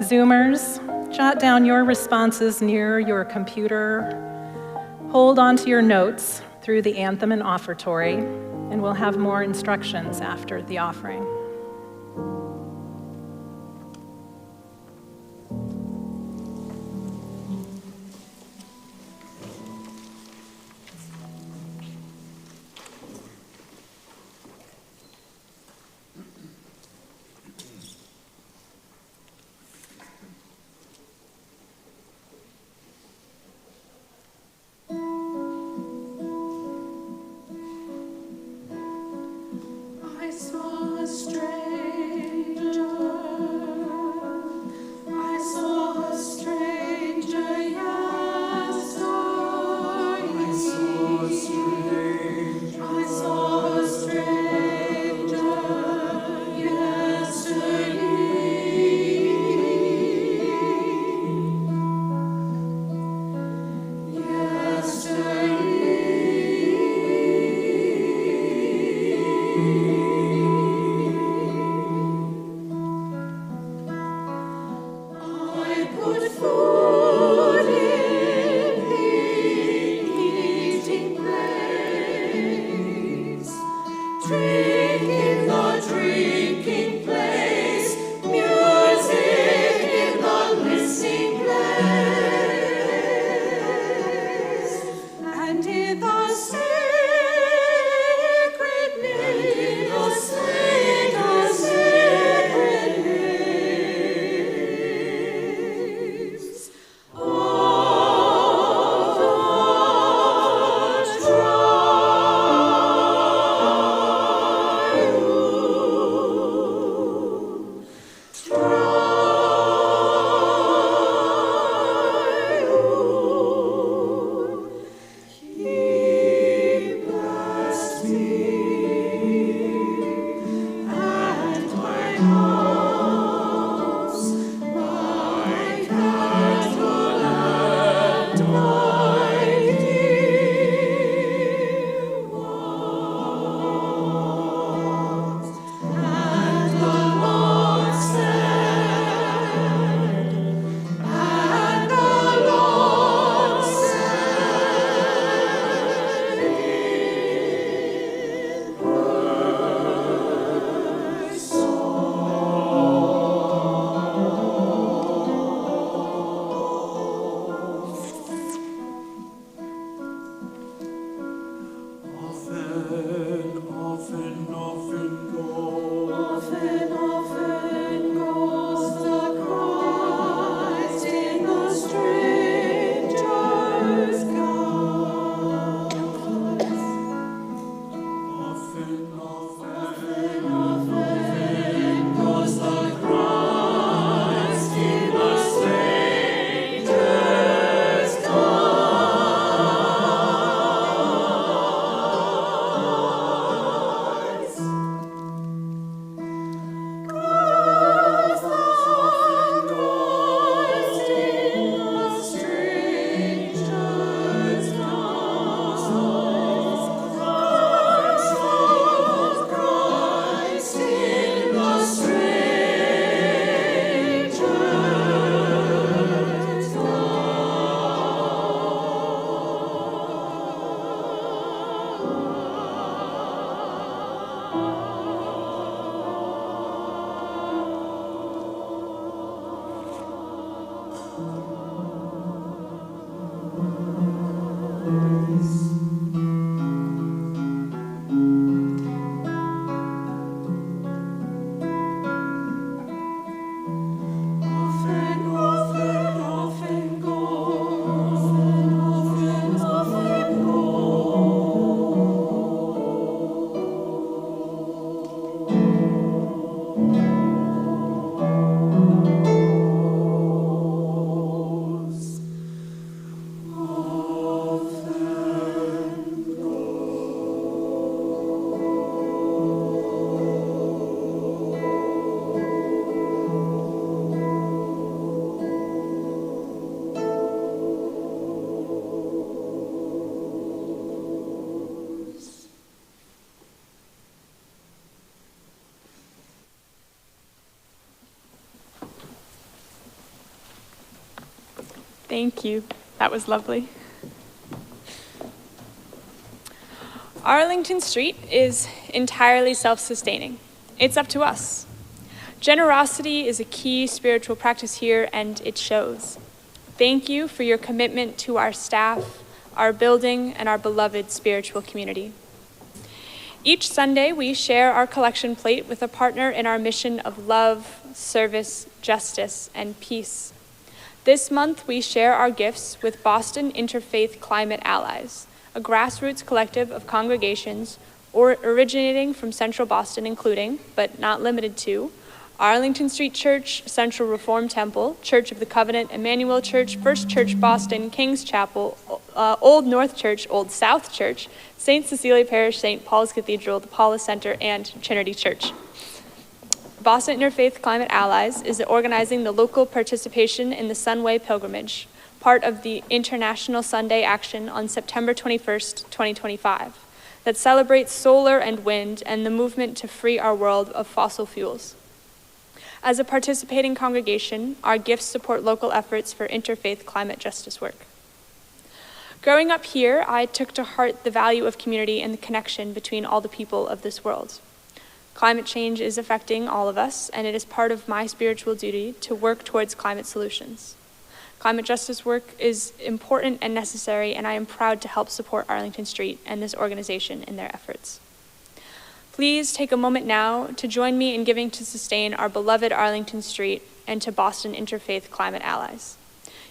Zoomers, jot down your responses near your computer. Hold on to your notes through the Anthem and Offertory, and we'll have more instructions after the offering. Thank you. That was lovely. Arlington Street is entirely self-sustaining. It's up to us. Generosity is a key spiritual practice here, and it shows. Thank you for your commitment to our staff, our building, and our beloved spiritual community. Each Sunday, we share our collection plate with a partner in our mission of love, service, justice, and peace. This month, we share our gifts with Boston Interfaith Climate Allies, a grassroots collective of congregations originating from Central Boston, including, but not limited to, Arlington Street Church, Central Reformed Temple, Church of the Covenant, Emmanuel Church, First Church Boston, King's Chapel, Old North Church, Old South Church, St. Cecilia Parish, St. Paul's Cathedral, the Paulus Center, and Trinity Church. Boston Interfaith Climate Allies is organizing the local participation in the Sunway Pilgrimage, part of the International Sunday Action on September 21st, 2025, that celebrates solar and wind and the movement to free our world of fossil fuels. As a participating congregation, our gifts support local efforts for interfaith climate justice work. Growing up here, I took to heart the value of community and the connection between all the people of this world. Climate change is affecting all of us, and it is part of my spiritual duty to work towards climate solutions. Climate justice work is important and necessary, and I am proud to help support Arlington Street and this organization in their efforts. Please take a moment now to join me in giving to sustain our beloved Arlington Street and to Boston Interfaith Climate Allies.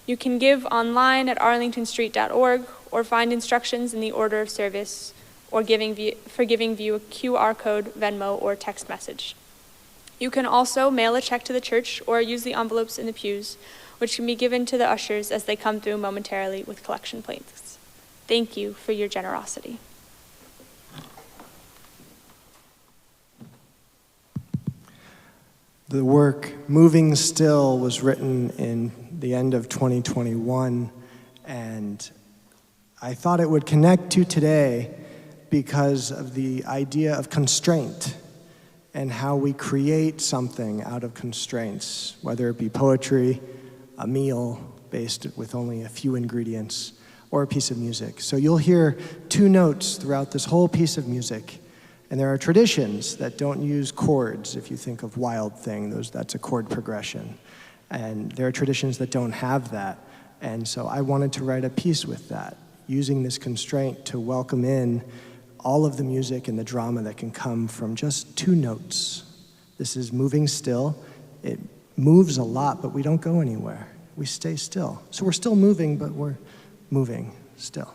You can give online at arlingtonstreet.org or find instructions in the order of service or giving via a QR code, Venmo, or text message. You can also mail a check to the church or use the envelopes in the pews, which can be given to the ushers as they come through momentarily with collection plates. Thank you for your generosity. The work Moving Still was written in the end of 2021, and I thought it would connect to today because of the idea of constraint and how we create something out of constraints, whether it be poetry, a meal based with only a few ingredients, or a piece of music. So you'll hear two notes throughout this whole piece of music. And there are traditions that don't use chords. If you think of Wild Thing, that's a chord progression. And there are traditions that don't have that. And so I wanted to write a piece with that, using this constraint to welcome in all of the music and the drama that can come from just two notes. This is Moving Still. It moves a lot, but we don't go anywhere. We stay still. So we're still moving, but we're moving still.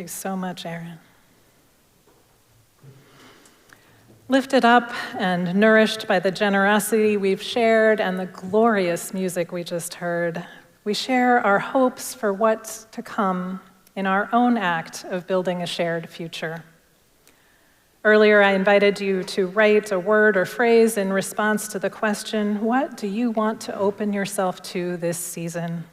you so much, Aaron. Lifted up and nourished by the generosity we've shared and the glorious music we just heard, we share our hopes for what's to come in our own act of building a shared future. Earlier, I invited you to write a word or phrase in response to the question, what do you want to open yourself to this season?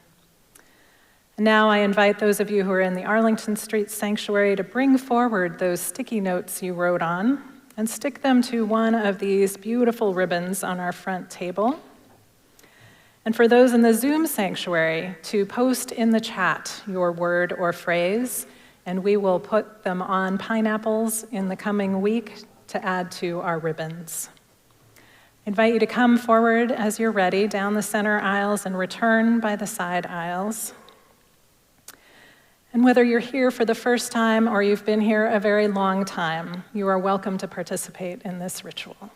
Now I invite those of you who are in the Arlington Street Sanctuary to bring forward those sticky notes you wrote on and stick them to one of these beautiful ribbons on our front table. And for those in the Zoom Sanctuary, to post in the chat your word or phrase, and we will put them on pineapples in the coming week to add to our ribbons. I invite you to come forward as you're ready down the center aisles and return by the side aisles. And whether you're here for the first time or you've been here a very long time, you are welcome to participate in this ritual.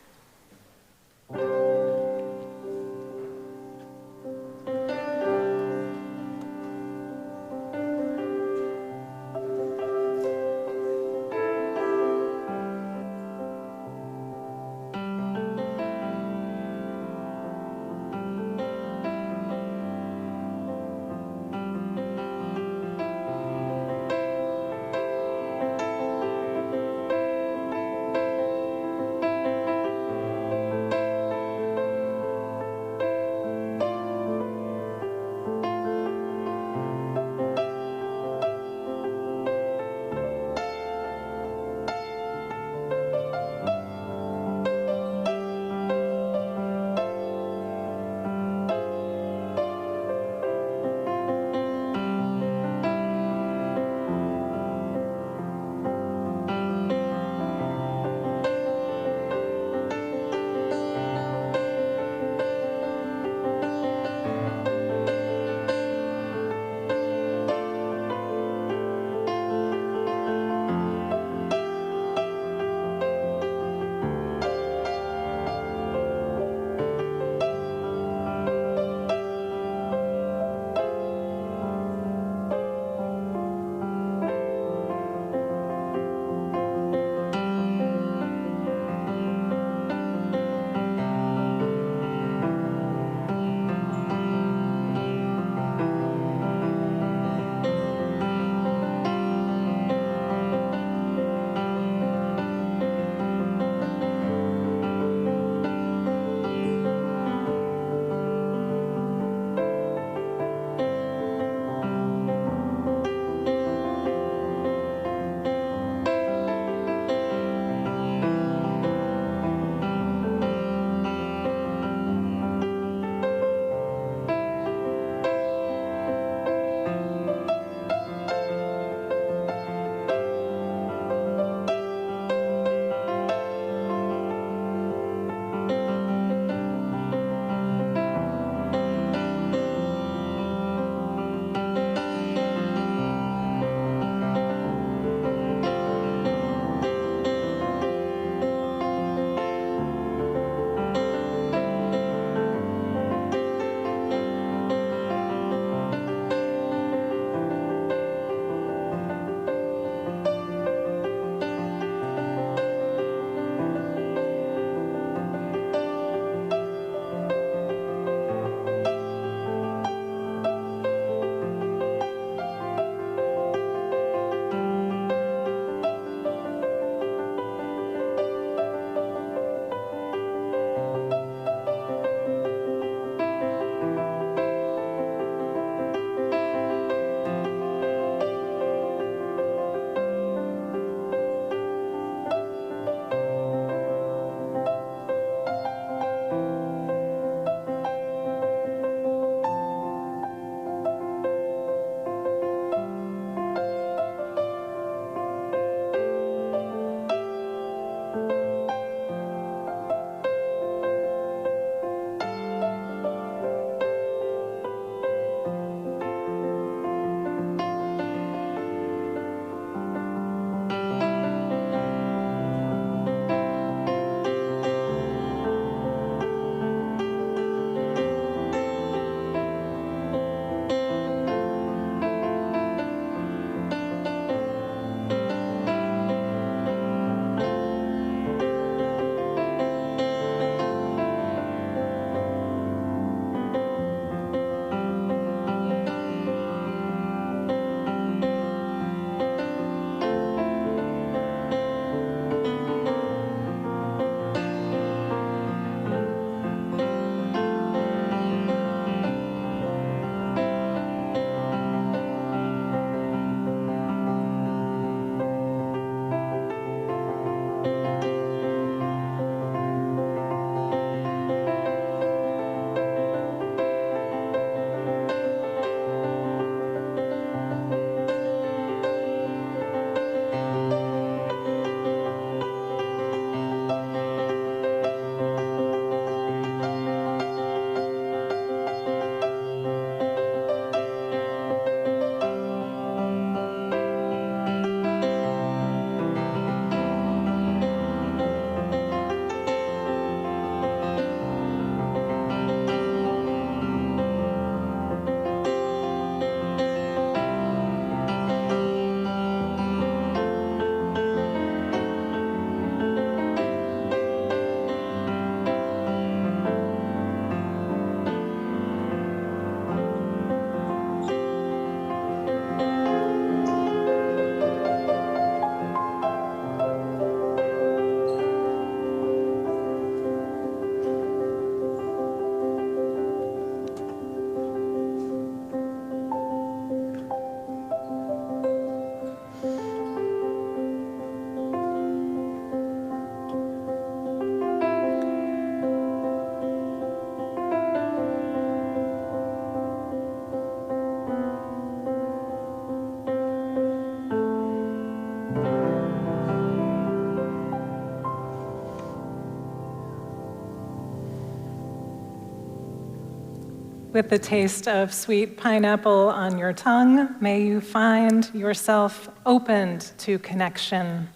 With the taste of sweet pineapple on your tongue, may you find yourself opened to connection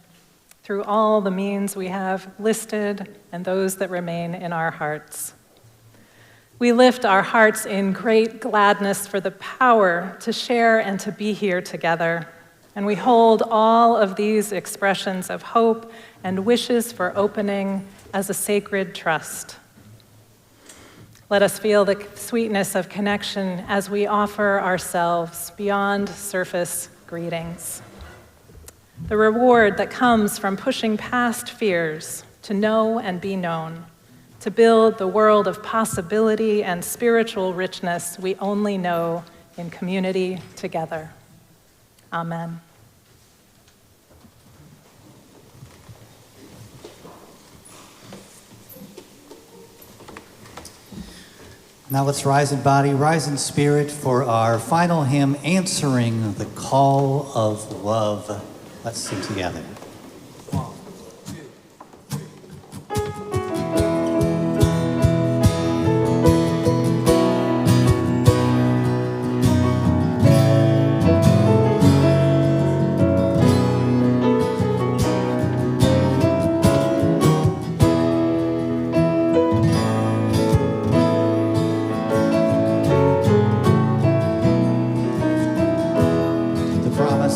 through all the means we have listed and those that remain in our hearts. We lift our hearts in great gladness for the power to share and to be here together. And we hold all of these expressions of hope and wishes for opening as a sacred trust. Let us feel the sweetness of connection as we offer ourselves beyond surface greetings. The reward that comes from pushing past fears to know and be known, to build the world of possibility and spiritual richness we only know in community together. Amen. Now let's rise in body, rise in spirit for our final hymn, Answering the Call of Love. Let's sing together.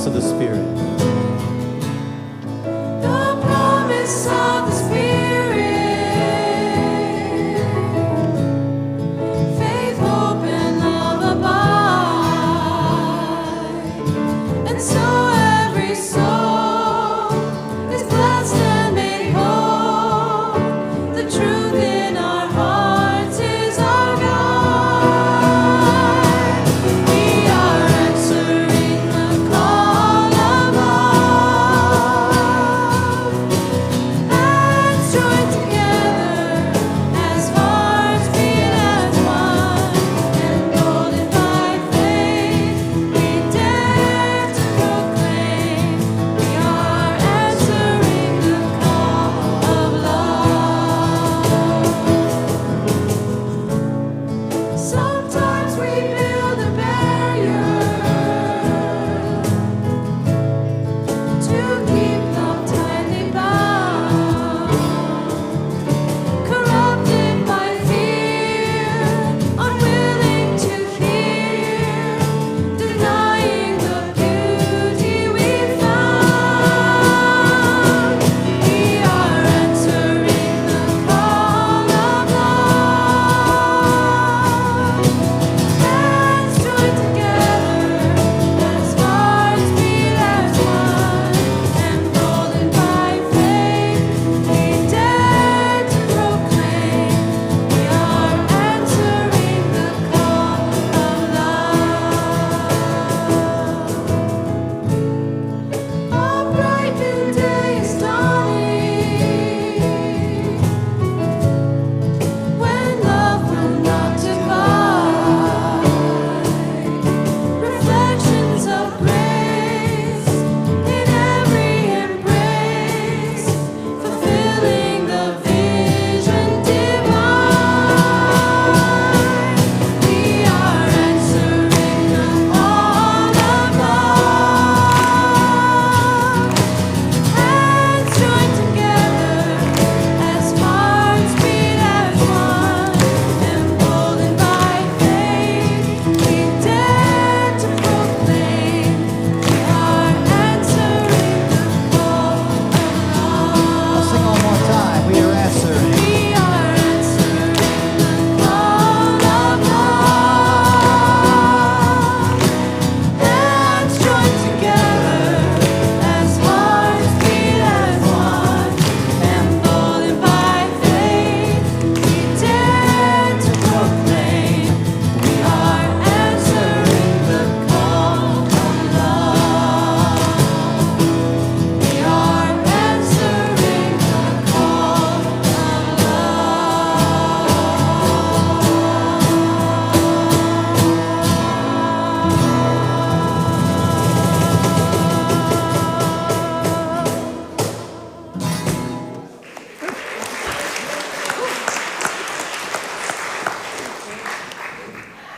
Of the Spirit.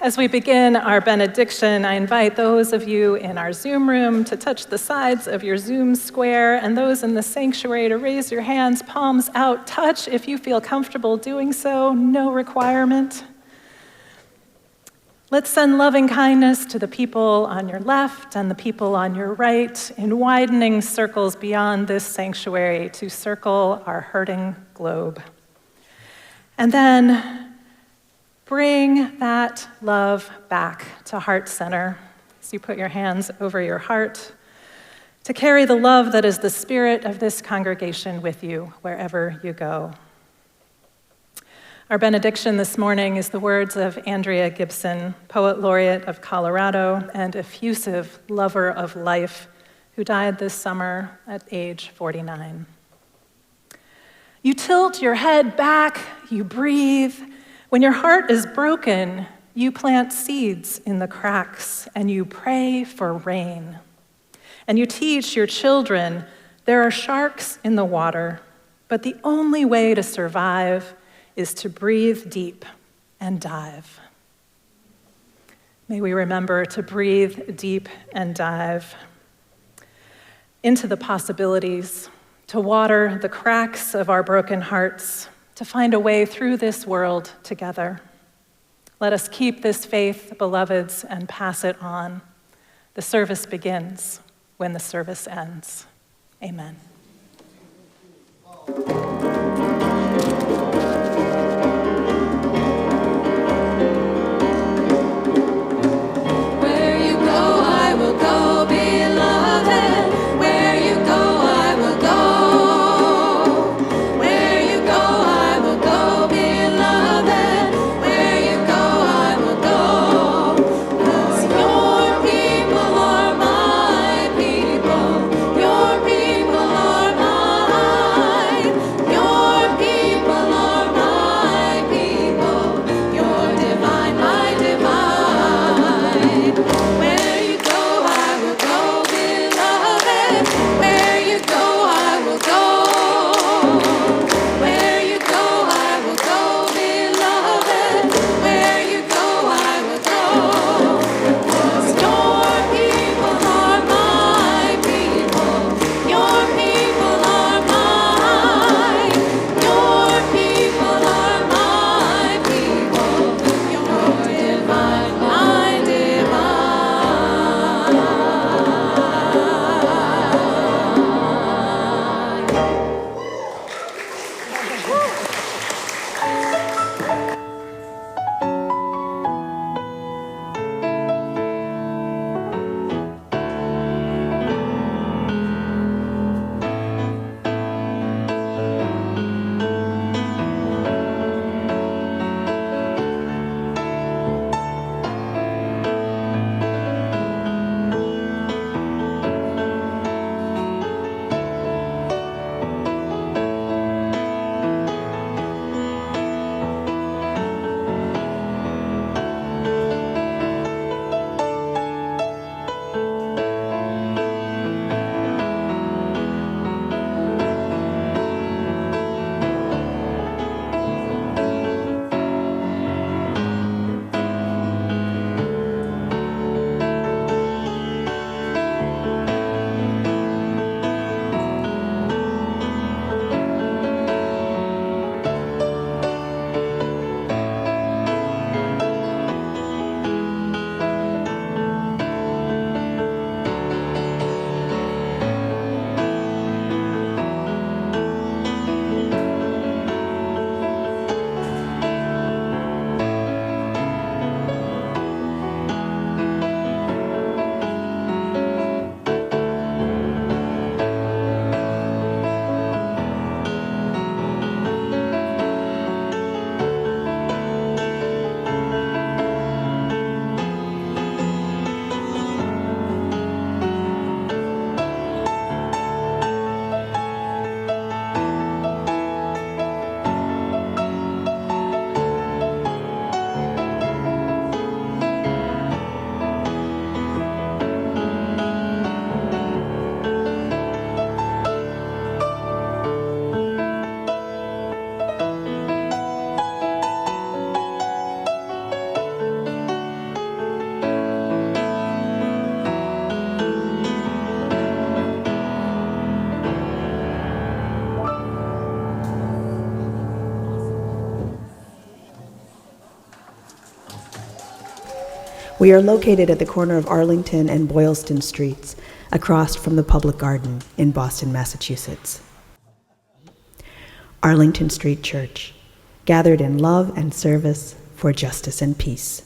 As we begin our benediction, I invite those of you in our Zoom room to touch the sides of your Zoom square, and those in the sanctuary to raise your hands, palms out, touch if you feel comfortable doing so, no requirement. Let's send loving kindness to the people on your left and the people on your right in widening circles beyond this sanctuary to circle our hurting globe. And then bring that love back to Heart Center as you put your hands over your heart to carry the love that is the spirit of this congregation with you wherever you go. Our benediction this morning is the words of Andrea Gibson, Poet Laureate of Colorado and effusive lover of life, who died this summer at age 49. You tilt your head back, you breathe. When your heart is broken, you plant seeds in the cracks and you pray for rain. And you teach your children there are sharks in the water, but the only way to survive is to breathe deep and dive. May we remember to breathe deep and dive into the possibilities, to water the cracks of our broken hearts, to find a way through this world together. Let us keep this faith, beloveds, and pass it on. The service begins when the service ends. Amen. Your people are mine. We are located at the corner of Arlington and Boylston Streets, across from the Public Garden in Boston, Massachusetts. Arlington Street Church, gathered in love and service for justice and peace.